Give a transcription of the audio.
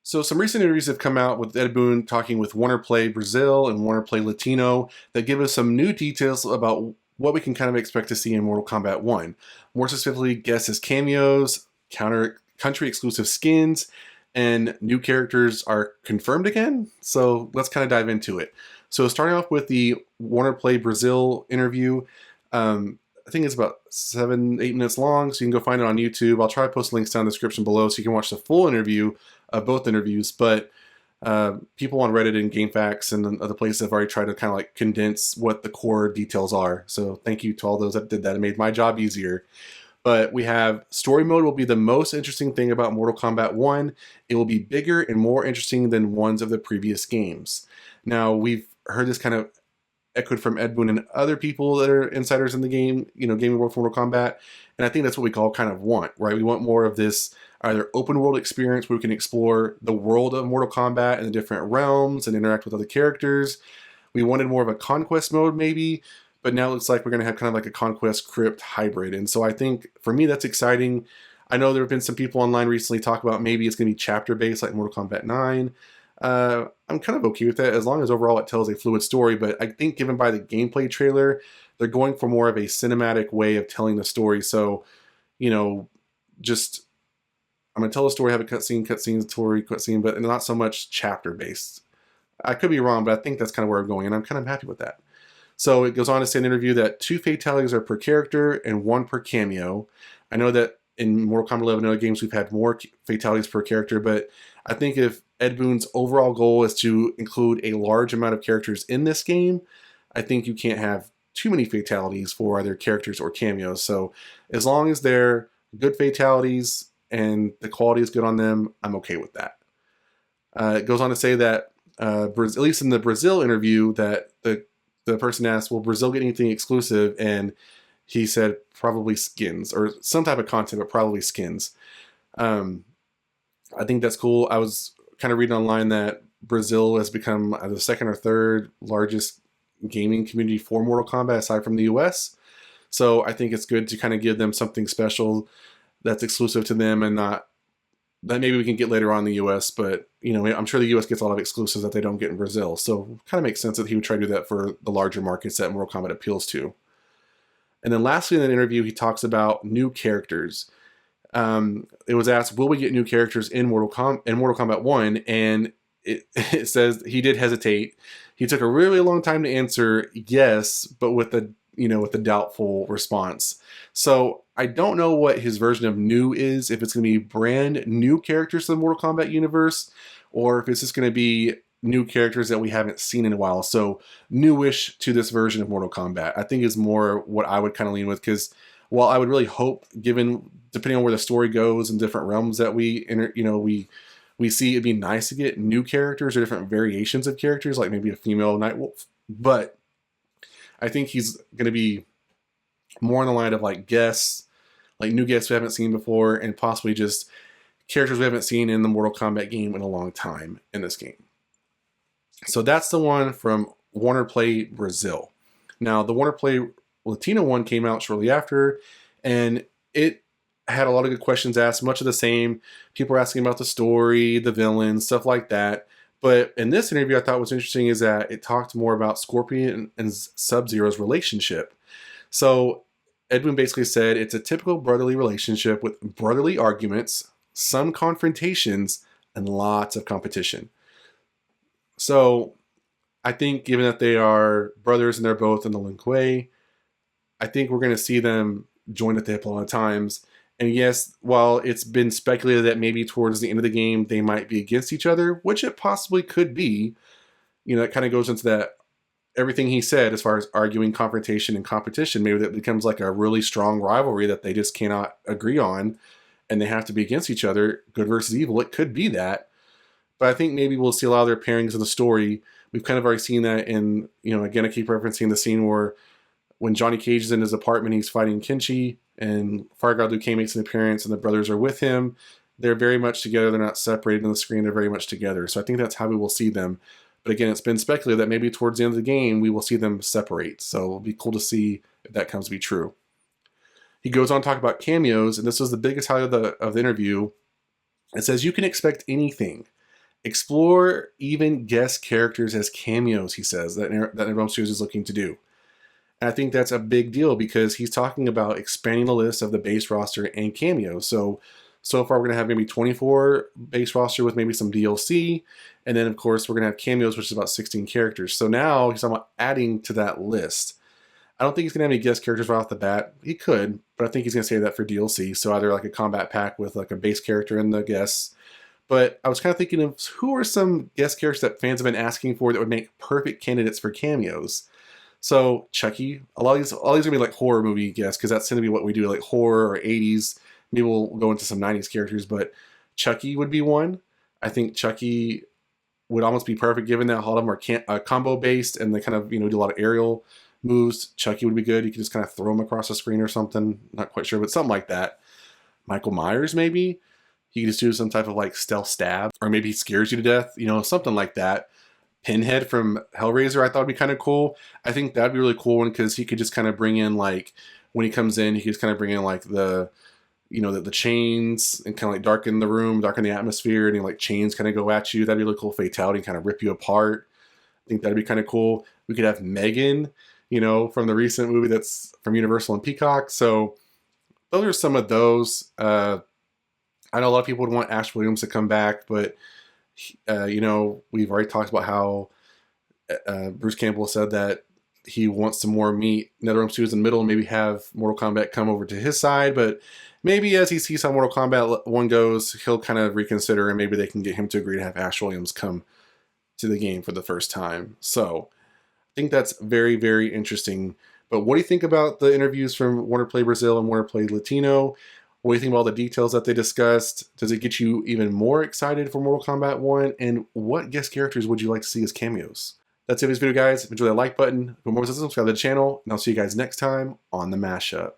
So some recent interviews have come out with Ed Boon talking with Warner Play Brazil and Warner Play Latino that give us some new details about what we can kind of expect to see in Mortal Kombat 1. More specifically, guests as cameos, country exclusive skins, and new characters are confirmed again. So let's kind of dive into it. So starting off with the Warner Play Brazil interview, I think it's about 7-8 minutes long, so you can go find it on YouTube. I'll try to post links down in the description below so you can watch the full interview of both interviews. But people on Reddit and GameFAQs and other places have already tried to kind of like condense what the core details are. So thank you to all those that did that. It made my job easier. But we have story mode will be the most interesting thing about Mortal Kombat 1. It will be bigger and more interesting than ones of the previous games. Now, we've heard this kind of echoed from Ed Boon and other people that are insiders in the game, gaming world for Mortal Kombat. And I think that's what we all kind of want, right? We want more of this either open world experience where we can explore the world of Mortal Kombat and the different realms and interact with other characters. We wanted more of a conquest mode maybe, but now it looks like we're going to have kind of like a conquest crypt hybrid. And so I think for me that's exciting. I know there have been some people online recently talk about maybe it's going to be chapter based like Mortal Kombat 9. I'm kind of okay with that as long as overall it tells a fluid story, but I think given by the gameplay trailer, they're going for more of a cinematic way of telling the story. So, just I'm going to tell a story, have a cutscene, story, cutscene, but not so much chapter based. I could be wrong, but I think that's kind of where I'm going, and I'm kind of happy with that. So it goes on to say in the interview that 2 fatalities are per character and 1 per cameo. I know that in Mortal Kombat 11 and other games we've had more fatalities per character, but I think if Ed Boon's overall goal is to include a large amount of characters in this game, I think you can't have too many fatalities for either characters or cameos. So as long as they're good fatalities and the quality is good on them, I'm okay with that. It goes on to say that, at least in the Brazil interview, that the person asked, will Brazil get anything exclusive? And he said probably skins or some type of content, but probably skins. I think that's cool. I was kind of reading online that Brazil has become the second or third largest gaming community for Mortal Kombat aside from the US. So I think it's good to kind of give them something special that's exclusive to them and not that maybe we can get later on in the US, but I'm sure the US gets a lot of exclusives that they don't get in Brazil. So it kind of makes sense that he would try to do that for the larger markets that Mortal Kombat appeals to. And then lastly in that interview, he talks about new characters. It was asked, will we get new characters in Mortal Kombat 1? And it says he did hesitate. He took a really long time to answer yes, but with a doubtful response. So I don't know what his version of new is, if it's going to be brand new characters to the Mortal Kombat universe, or if it's just going to be new characters that we haven't seen in a while. So newish to this version of Mortal Kombat, I think is more what I would kind of lean with, because while I would really hope, depending on where the story goes and different realms that we see, it'd be nice to get new characters or different variations of characters, like maybe a female Nightwolf. But I think he's going to be more on the line of like guests, like new guests we haven't seen before, and possibly just characters we haven't seen in the Mortal Kombat game in a long time in this game. So that's the one from Warner Play Brazil. Now, the Warner Play Latino one came out shortly after, and it had a lot of good questions asked, much of the same. People were asking about the story, the villains, stuff like that. But in this interview, I thought was interesting is that it talked more about Scorpion and Sub-Zero's relationship. So Ed Boon basically said it's a typical brotherly relationship with brotherly arguments, some confrontations, and lots of competition. So I think given that they are brothers and they're both in the Lin Kuei, I think we're going to see them join at the hip a lot of times. And yes, while it's been speculated that maybe towards the end of the game they might be against each other, which it possibly could be, it kind of goes into that everything he said as far as arguing, confrontation, and competition. Maybe that becomes like a really strong rivalry that they just cannot agree on and they have to be against each other, good versus evil. It could be that. But I think maybe we'll see a lot of their pairings in the story. We've kind of already seen that in, again, I keep referencing the scene where when Johnny Cage is in his apartment, he's fighting Kenshi, and Fire God Liu Kang makes an appearance, and the brothers are with him. They're very much together. They're not separated on the screen. They're very much together. So I think that's how we will see them. But again, it's been speculated that maybe towards the end of the game, we will see them separate. So it'll be cool to see if that comes to be true. He goes on to talk about cameos, and this was the biggest highlight of the interview. It says, you can expect anything. Explore even guest characters as cameos, he says, that NetherRealm Studios is looking to do. And I think that's a big deal because he's talking about expanding the list of the base roster and cameos. So far we're going to have maybe 24 base roster with maybe some DLC. And then, of course, we're going to have cameos, which is about 16 characters. So now he's talking about adding to that list. I don't think he's going to have any guest characters right off the bat. He could, but I think he's going to save that for DLC. So either like a combat pack with like a base character and the guests. But I was kind of thinking of who are some guest characters that fans have been asking for that would make perfect candidates for cameos. So Chucky, a lot of these are gonna be like horror movie guests because that's gonna be what we do, like horror or 80s. Maybe we'll go into some 90s characters, but Chucky would be one. I think Chucky would almost be perfect given that a lot of them are combo based and they kind of do a lot of aerial moves. Chucky would be good. You could just kind of throw him across the screen or something. Not quite sure, but something like that. Michael Myers maybe. He could just do some type of like stealth stab, or maybe he scares you to death. Something like that. Pinhead from Hellraiser I thought would be kind of cool. I think that'd be a really cool one because he could just kind of bring in like when he comes in, he could just kind of bring in like the chains and kind of like darken the room, darken the atmosphere, and like chains kind of go at you. That'd be a really cool fatality and kind of rip you apart. I think that'd be kind of cool. We could have Megan, from the recent movie that's from Universal and Peacock. So those are some of those. I know a lot of people would want Ash Williams to come back, but we've already talked about how Bruce Campbell said that he wants to more meet NetherRealm Studios in the middle and maybe have Mortal Kombat come over to his side. But maybe as he sees how Mortal Kombat 1 goes, he'll kind of reconsider and maybe they can get him to agree to have Ash Williams come to the game for the first time. So I think that's very, very interesting. But what do you think about the interviews from Warner Play Brazil and Warner Play Latino? What do you think about all the details that they discussed? Does it get you even more excited for Mortal Kombat 1? And what guest characters would you like to see as cameos? That's it for this video, guys. Enjoy the like button. For more, subscribe to the channel. And I'll see you guys next time on the Mashup.